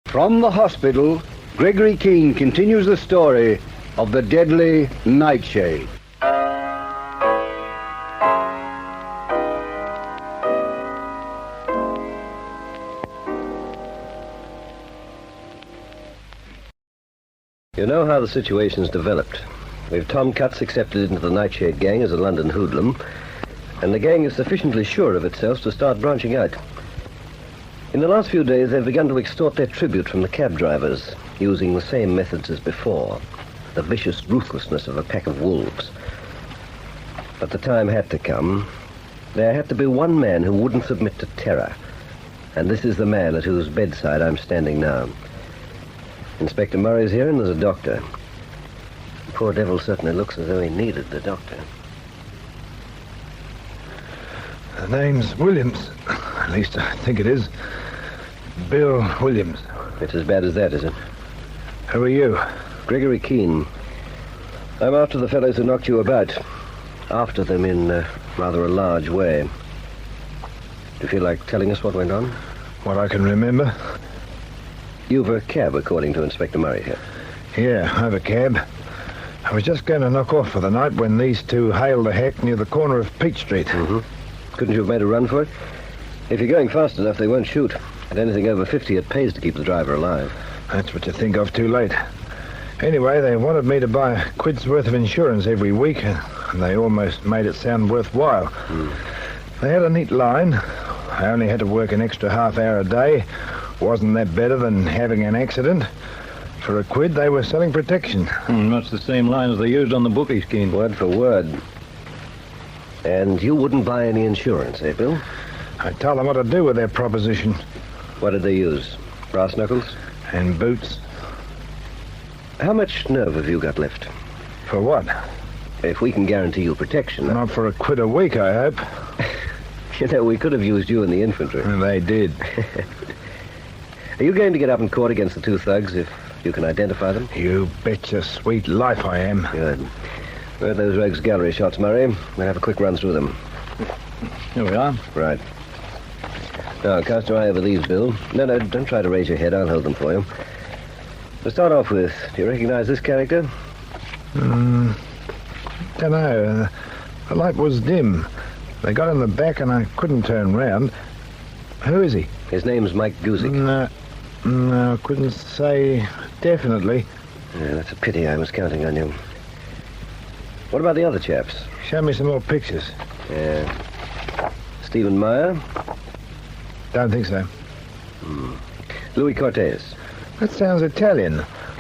From the hospital, Gregory Keene continues the story of the deadly NightShade. You know how the situation's developed. We've Tom Cutts accepted into the NightShade gang as a London hoodlum, and the gang is sufficiently sure of itself to start branching out. In the last few days, they've begun to extort their tribute from the cab drivers, using the same methods as before, the vicious ruthlessness of a pack of wolves. But the time had to come. There had to be one man who wouldn't submit to terror, and this is the man at whose bedside I'm standing now. Inspector Murray's here, and there's a doctor. The poor devil certainly looks as though he needed the doctor. The name's Williams. At least I think it is. Bill Williams. It's as bad as that, is it? Who are you? Gregory Keene. I'm after the fellows who knocked you about. After them in rather a large way. Do you feel like telling us what went on? What I can remember. You've a cab, according to Inspector Murray here. Yeah, I have a cab. I was just going to knock off for the night when these two hailed a hack near the corner of Peach Street. Mm-hmm. Couldn't you have made a run for it? If you're going fast enough, they won't shoot. At anything over 50, it pays to keep the driver alive. That's what you think of too late. Anyway, they wanted me to buy a quid's worth of insurance every week, and they almost made it sound worthwhile. They had a neat line. I only had to work an extra half hour a day. Wasn't that better than having an accident? For a quid, they were selling protection. That's the same line as they used on the bookie scheme. Word for word. And you wouldn't buy any insurance, eh, Bill? I told them what to do with their proposition. What did they use? Brass knuckles? And boots. How much nerve have you got left? For what? If we can guarantee you protection... Not for a quid a week, I hope. You know, we could have used you in the infantry. They did. Are you going to get up in court against the two thugs if you can identify them? You bet your sweet life I am. Good. Where are those rogues' gallery shots, Murray? We'll have a quick run through them. Here we are. Right. Now, cast your eye over these, Bill. No, don't try to raise your head. I'll hold them for you. To start off with, do you recognize this character? Don't know. The light was dim. They got in the back and I couldn't turn round. Who is he? His name's Mike Guzik. No, couldn't say definitely. Yeah, that's a pity. I was counting on you. What about the other chaps? Show me some more pictures. Yeah. Stephen Meyer? Don't think so. Louis Cortez? That sounds Italian.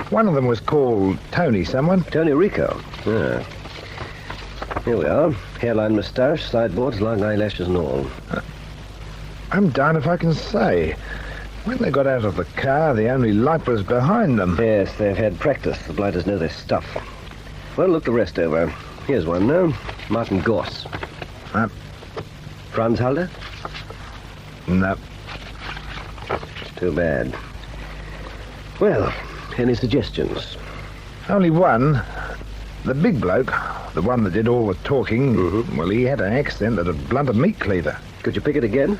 One of them was called Tony someone. Tony Rico? Yeah. Here we are. Hairline, moustache, sideboards, long eyelashes and all. I'm darned if I can say. When they got out of the car, the only light was behind them. Yes, they've had practice. The blighters know their stuff. Well, look the rest over. Here's one now. Martin Goss. Franz Halder? No. Too bad. Well, any suggestions? Only one. The big bloke, the one that did all the talking, well, he had an accent that would blunt a meat cleaver. Could you pick it again?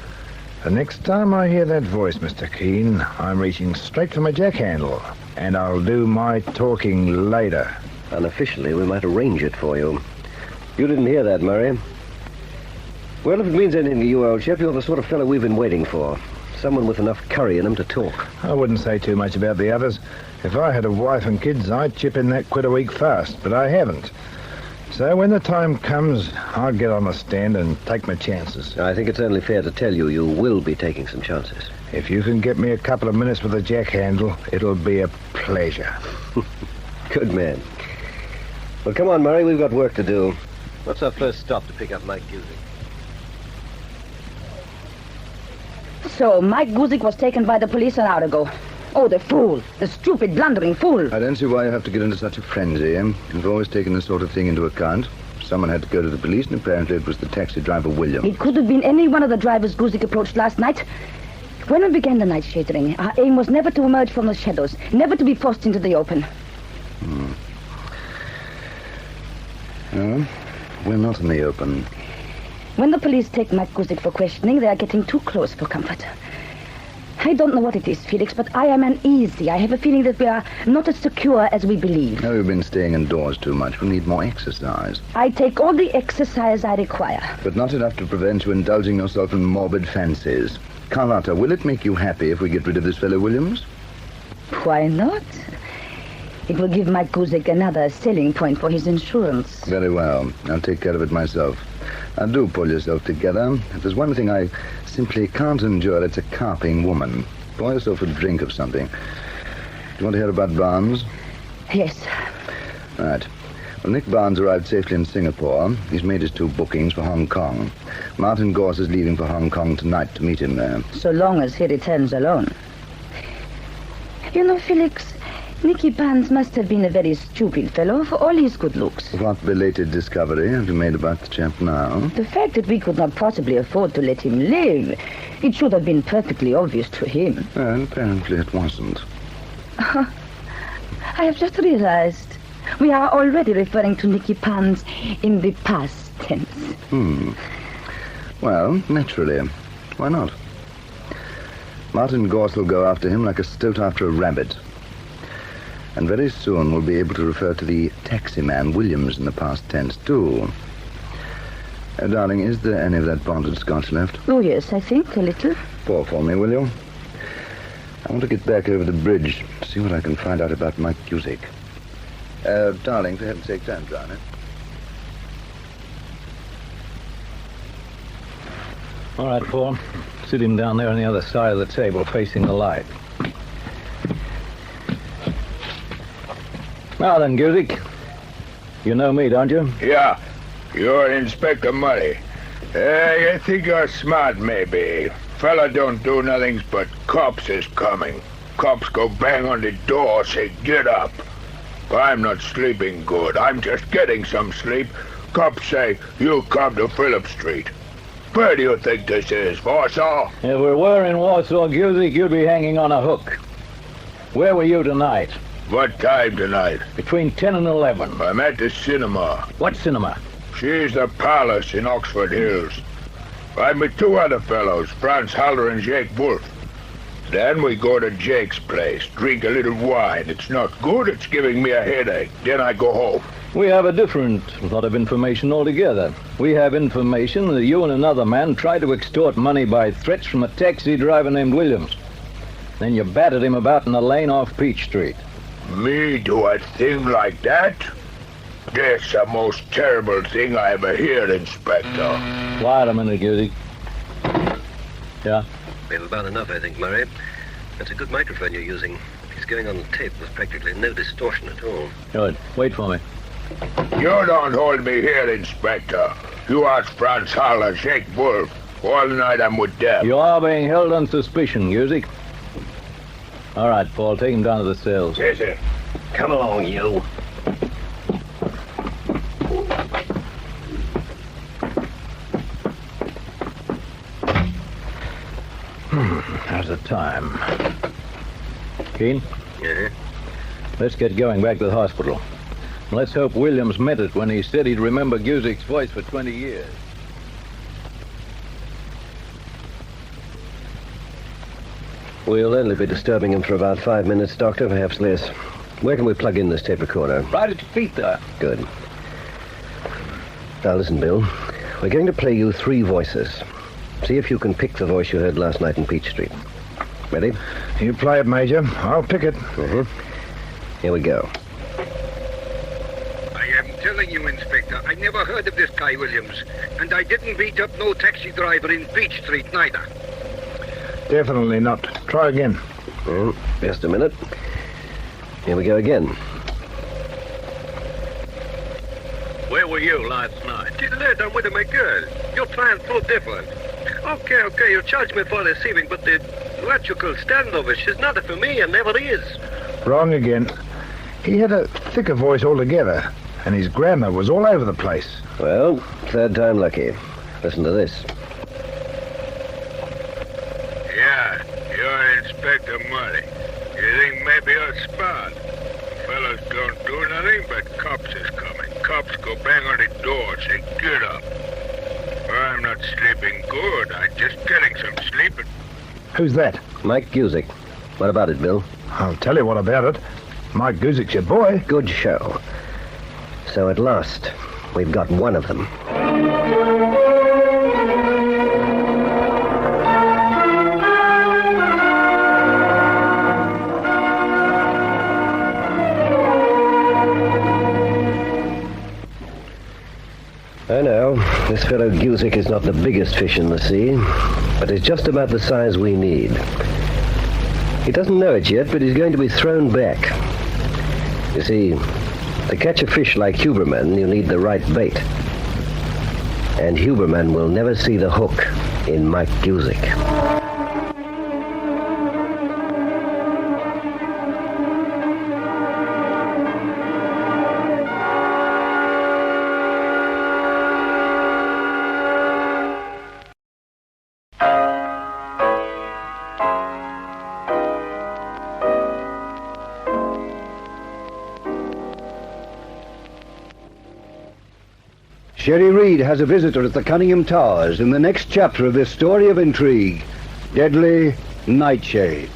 The next time I hear that voice, Mr. Keene, I'm reaching straight for my jack handle, and I'll do my talking later. Unofficially, we might arrange it for you. You didn't hear that, Murray. Well, if it means anything to you, old chap, you're the sort of fellow we've been waiting for. Someone with enough curry in him to talk. I wouldn't say too much about the others. If I had a wife and kids, I'd chip in that quid a week fast, but I haven't. So when the time comes, I'll get on the stand and take my chances. I think it's only fair to tell you will be taking some chances. If you can get me a couple of minutes with a jack handle, it'll be a pleasure. Good man. Well, come on, Murray, we've got work to do. What's our first stop to pick up Mike Guzik? So, Mike Guzik was taken by the police an hour ago. Oh, the fool. The stupid, blundering fool. I don't see why you have to get into such a frenzy. You've always taken this sort of thing into account. Someone had to go to the police, and apparently it was the taxi driver, William. It could have been any one of the drivers Guzik approached last night. When we began the NightShade ring, our aim was never to emerge from the shadows, never to be forced into the open. No, we're not in the open. When the police take Mike Guzik for questioning, they are getting too close for comfort. I don't know what it is, Felix, but I am uneasy. I have a feeling that we are not as secure as we believe. No, you've been staying indoors too much. We need more exercise. I take all the exercise I require. But not enough to prevent you indulging yourself in morbid fancies. Carlotta, will it make you happy if we get rid of this fellow Williams? Why not? It will give Mike Guzik another selling point for his insurance. Very well. I'll take care of it myself. Now, do pull yourself together. If there's one thing I simply can't endure, it's a carping woman. Pour yourself a drink of something. Do you want to hear about Barnes? Yes. Right. Well, Nick Barnes arrived safely in Singapore. He's made his 2 bookings for Hong Kong. Martin Gorse is leaving for Hong Kong tonight to meet him there. So long as he returns alone. You know, Felix, Nicky Barnes must have been a very stupid fellow for all his good looks. What belated discovery have you made about the chap now? The fact that we could not possibly afford to let him live. It should have been perfectly obvious to him. Well, apparently it wasn't. I have just realized we are already referring to Nicky Barnes in the past tense. Well, naturally. Why not? Martin Gorse will go after him like a stoat after a rabbit. And very soon we'll be able to refer to the taxi man Williams in the past tense, too. Darling, is there any of that bonded scotch left? Oh, yes, I think a little. Pour for me, will you? I want to get back over the bridge to see what I can find out about Mike Guzik. Darling, for heaven's sake, don't drown it. All right, Paul. Sit him down there on the other side of the table, facing the light. Now then, Guzik. You know me, don't you? Yeah, you're Inspector Murray. You think you're smart, maybe. Fella don't do nothing but cops is coming. Cops go bang on the door, say, get up. I'm not sleeping good. I'm just getting some sleep. Cops say, you come to Phillip Street. Where do you think this is, Warsaw? If we were in Warsaw, Guzik, you'd be hanging on a hook. Where were you tonight? What time tonight? Between 10 and 11. I'm at the cinema. What cinema? She's the Palace in Oxford Hills. I'm with 2 other fellows, Franz Halder and Jake Wolf. Then we go to Jake's place, drink a little wine. It's not good, it's giving me a headache. Then I go home. We have a different lot of information altogether. We have information that you and another man tried to extort money by threats from a taxi driver named Williams. Then you battered him about in a lane off Peach Street. Me do a thing like that? That's the most terrible thing I ever heard, Inspector. Quiet a minute, Guzik. Yeah? We have about enough, I think, Murray. That's a good microphone you're using. He's going on the tape with practically no distortion at all. Good. Wait for me. You don't hold me here, Inspector. You ask Franz Haller, Jake Wolf. All night I'm with them. You are being held on suspicion, Guzik. All right, Paul, take him down to the cells. Yes, sir. Come along, you. How's the time? Keen? Yeah? Let's get going back to the hospital. Let's hope Williams meant it when he said he'd remember Guzik's voice for 20 years. We'll only be disturbing him for about 5 minutes, Doctor, perhaps less. Where can we plug in this tape recorder? Right at your feet there. Good. Now listen, Bill. We're going to play you 3 voices. See if you can pick the voice you heard last night in Peach Street. Ready? You play it, Major. I'll pick it. Here we go. I am telling you, Inspector, I never heard of this guy Williams. And I didn't beat up no taxi driver in Peach Street, neither. Definitely not. Try again. Just a minute. Here we go again. Where were you last night? She's late. I'm with my girl. You're trying so different. Okay, you charge me for receiving, but the what you call standoffish is not for me and never is. Wrong again. He had a thicker voice altogether, and his grammar was all over the place. Well, 3rd time lucky. Listen to this. Yeah, you're Inspector Murray. You think maybe you're smart? Fellas don't do nothing, but cops is coming. Cops go bang on the door, say, get up. I'm not sleeping good. I'm just getting some sleep. Who's that? Mike Guzik. What about it, Bill? I'll tell you what about it. Mike Guzik's your boy. Good show. So at last, we've got one of them. I know, this fellow Guzik is not the biggest fish in the sea, but he's just about the size we need. He doesn't know it yet, but he's going to be thrown back. You see, to catch a fish like Huberman, you need the right bait. And Huberman will never see the hook in Mike Guzik. Sherry Reed has a visitor at the Cunningham Towers in the next chapter of this story of intrigue, Deadly Nightshade.